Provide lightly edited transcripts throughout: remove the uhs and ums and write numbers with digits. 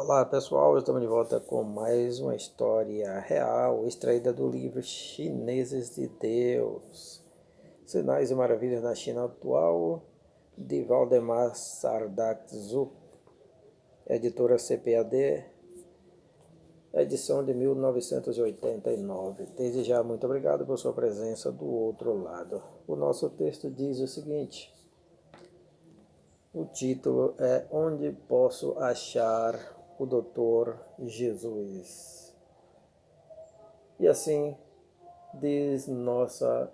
Olá pessoal, estamos de volta com mais uma história real extraída do livro Chineses de Deus, Sinais e Maravilhas na China Atual, de Valdemar Sardakzu, editora CPAD, edição de 1989. Desde já, muito obrigado por sua presença do outro lado. O nosso texto diz o seguinte: o título é Onde Posso Achar o Doutor Jesus? E assim diz nossa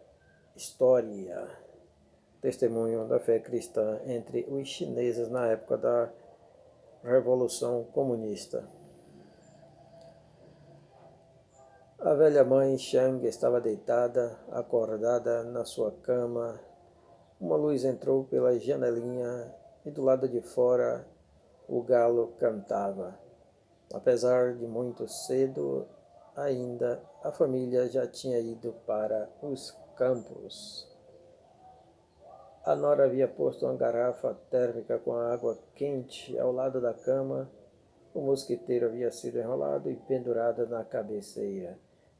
história, testemunho da fé cristã entre os chineses na época da Revolução Comunista. A velha mãe Shang estava deitada, acordada na sua cama. Uma luz entrou pela janelinha e do lado de fora o galo cantava. Apesar de muito cedo, ainda a família já tinha ido para os campos. A nora havia posto uma garrafa térmica com água quente ao lado da cama. O mosquiteiro havia sido enrolado e pendurado na cabeceira.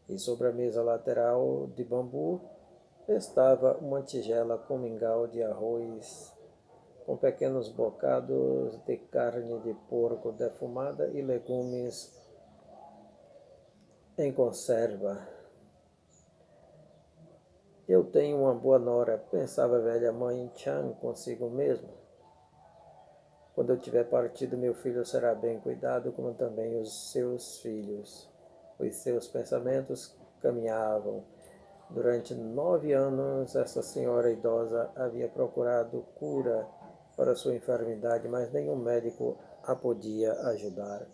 E sobre a mesa lateral de bambu estava uma tigela com mingau de arroz, com pequenos bocados de carne de porco defumada e legumes em conserva. Eu tenho uma boa nora, pensava a velha mãe Chang consigo mesmo. Quando eu tiver partido, meu filho será bem cuidado, como também os seus filhos. Os seus pensamentos caminhavam. Durante 9 anos, essa senhora idosa havia procurado cura para sua enfermidade, mas nenhum médico a podia ajudar.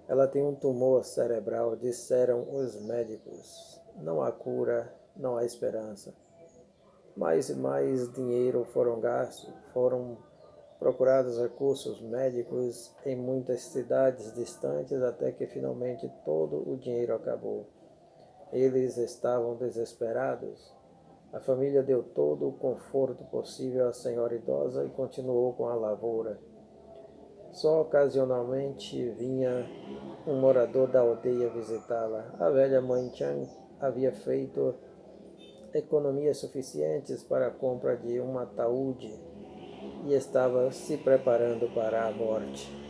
Ela tem um tumor cerebral, disseram os médicos. Não há cura, não há esperança. Mais e mais dinheiro foram gastos, foram procurados recursos médicos em muitas cidades distantes, até que finalmente todo o dinheiro acabou. Eles estavam desesperados. A família deu todo o conforto possível à senhora idosa e continuou com a lavoura. Só ocasionalmente vinha um morador da aldeia visitá-la. A velha mãe Chang havia feito economias suficientes para a compra de um ataúde e estava se preparando para a morte.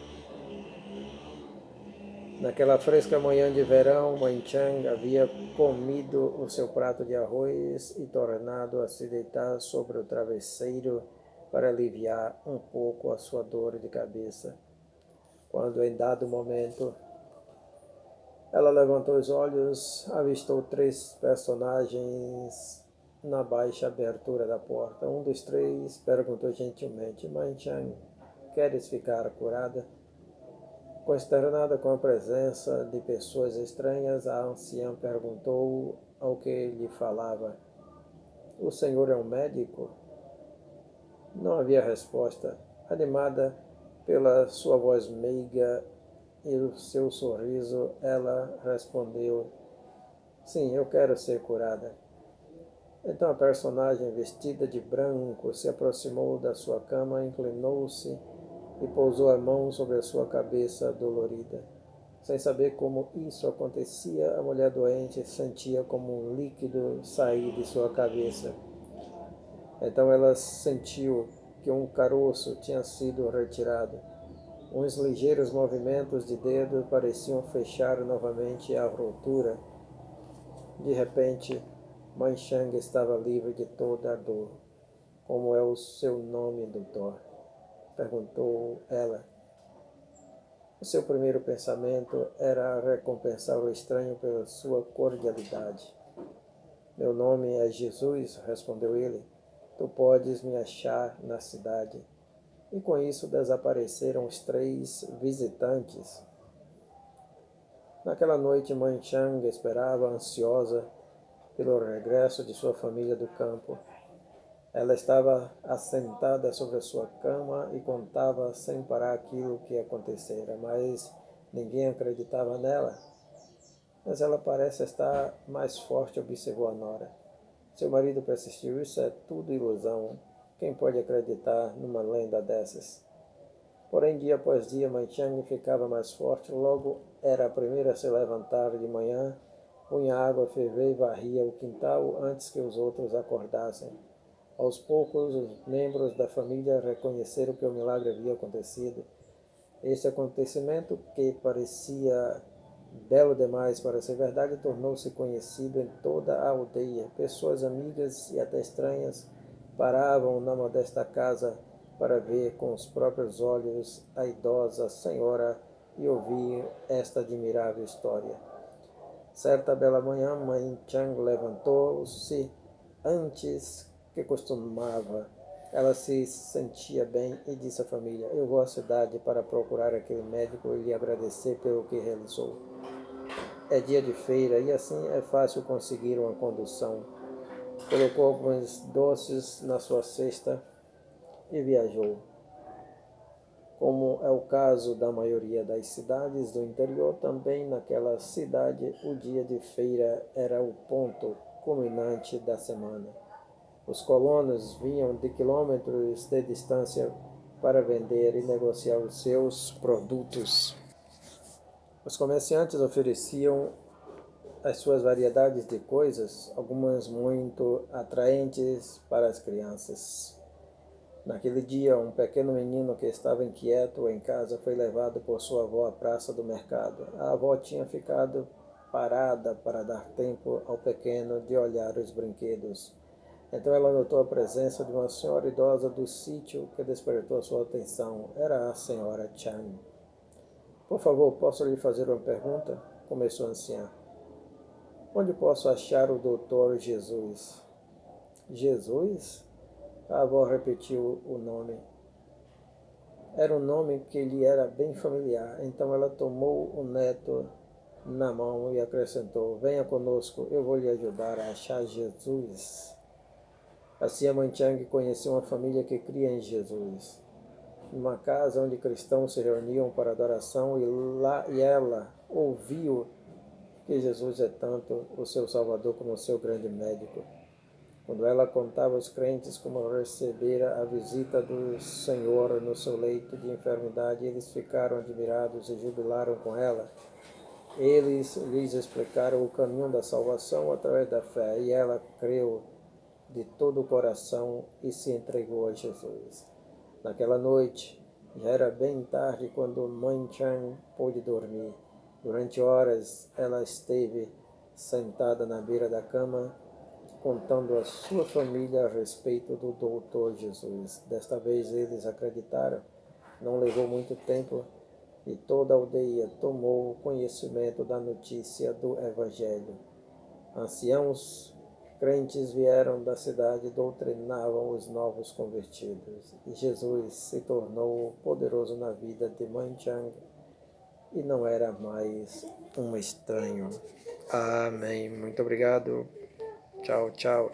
Naquela fresca manhã de verão, mãe Chang havia comido o seu prato de arroz e tornado a se deitar sobre o travesseiro para aliviar um pouco a sua dor de cabeça. Quando, em dado momento, ela levantou os olhos, avistou 3 personagens na baixa abertura da porta. Um dos 3 perguntou gentilmente: Mãe Chang, queres ficar curada? Consternada com a presença de pessoas estranhas, a anciã perguntou ao que lhe falava: O senhor é um médico? Não havia resposta. Animada pela sua voz meiga e o seu sorriso, ela respondeu: Sim, eu quero ser curada. Então a personagem vestida de branco se aproximou da sua cama, inclinou-se e pousou a mão sobre a sua cabeça dolorida. Sem saber como isso acontecia, a mulher doente sentia como um líquido sair de sua cabeça. Então ela sentiu que um caroço tinha sido retirado. Uns ligeiros movimentos de dedo pareciam fechar novamente a rotura. De repente, Mãe Chang estava livre de toda a dor. Como é o seu nome, doutor? Perguntou ela. O seu primeiro pensamento era recompensar o estranho pela sua cordialidade. Meu nome é Jesus, respondeu ele. Tu podes me achar na cidade. E com isso desapareceram os 3 visitantes. Naquela noite, Mãe Chang esperava, ansiosa, pelo regresso de sua família do campo. Ela estava assentada sobre a sua cama e contava sem parar aquilo que acontecera, mas ninguém acreditava nela. Mas ela parece estar mais forte, observou a nora. Seu marido persistiu, isso é tudo ilusão. Quem pode acreditar numa lenda dessas? Porém, dia após dia, Mãe Chang ficava mais forte. Logo era a primeira a se levantar de manhã, punha água a ferver e varria o quintal antes que os outros acordassem. Aos poucos, os membros da família reconheceram que o milagre havia acontecido. Este acontecimento, que parecia belo demais para ser verdade, tornou-se conhecido em toda a aldeia. Pessoas amigas e até estranhas paravam na modesta casa para ver com os próprios olhos a idosa senhora e ouvir esta admirável história. Certa bela manhã, Mãe Chang levantou-se antes que costumava. Ela se sentia bem e disse à família: Eu vou à cidade para procurar aquele médico e lhe agradecer pelo que realizou. É dia de feira e assim é fácil conseguir uma condução. Colocou alguns doces na sua cesta e viajou. Como é o caso da maioria das cidades do interior, também naquela cidade o dia de feira era o ponto culminante da semana. Os colonos vinham de quilômetros de distância para vender e negociar os seus produtos. Os comerciantes ofereciam as suas variedades de coisas, algumas muito atraentes para as crianças. Naquele dia, um pequeno menino que estava inquieto em casa foi levado por sua avó à praça do mercado. A avó tinha ficado parada para dar tempo ao pequeno de olhar os brinquedos. Então ela notou a presença de uma senhora idosa do sítio que despertou sua atenção. Era a senhora Chan. Por favor, posso lhe fazer uma pergunta? Começou a anciã. Onde posso achar o doutor Jesus? Jesus? A avó repetiu o nome. Era um nome que lhe era bem familiar. Então ela tomou o neto na mão e acrescentou: Venha conosco, eu vou lhe ajudar a achar Jesus. Assim a Mãe Chang conheceu uma família que cria em Jesus. Numa casa onde cristãos se reuniam para adoração e ela ouviu que Jesus é tanto o seu Salvador como o seu grande médico. Quando ela contava aos crentes como recebera a visita do Senhor no seu leito de enfermidade, eles ficaram admirados e jubilaram com ela. Eles lhes explicaram o caminho da salvação através da fé, e ela creu de todo o coração e se entregou a Jesus. Naquela noite, já era bem tarde quando Mãe Chang pôde dormir. Durante horas, ela esteve sentada na beira da cama, contando à sua família a respeito do doutor Jesus. Desta vez eles acreditaram. Não levou muito tempo e toda a aldeia tomou conhecimento da notícia do Evangelho. Anciãos crentes vieram da cidade e doutrinavam os novos convertidos. E Jesus se tornou poderoso na vida de Mãe Chang e não era mais um estranho. Amém. Muito obrigado. Tchau, tchau.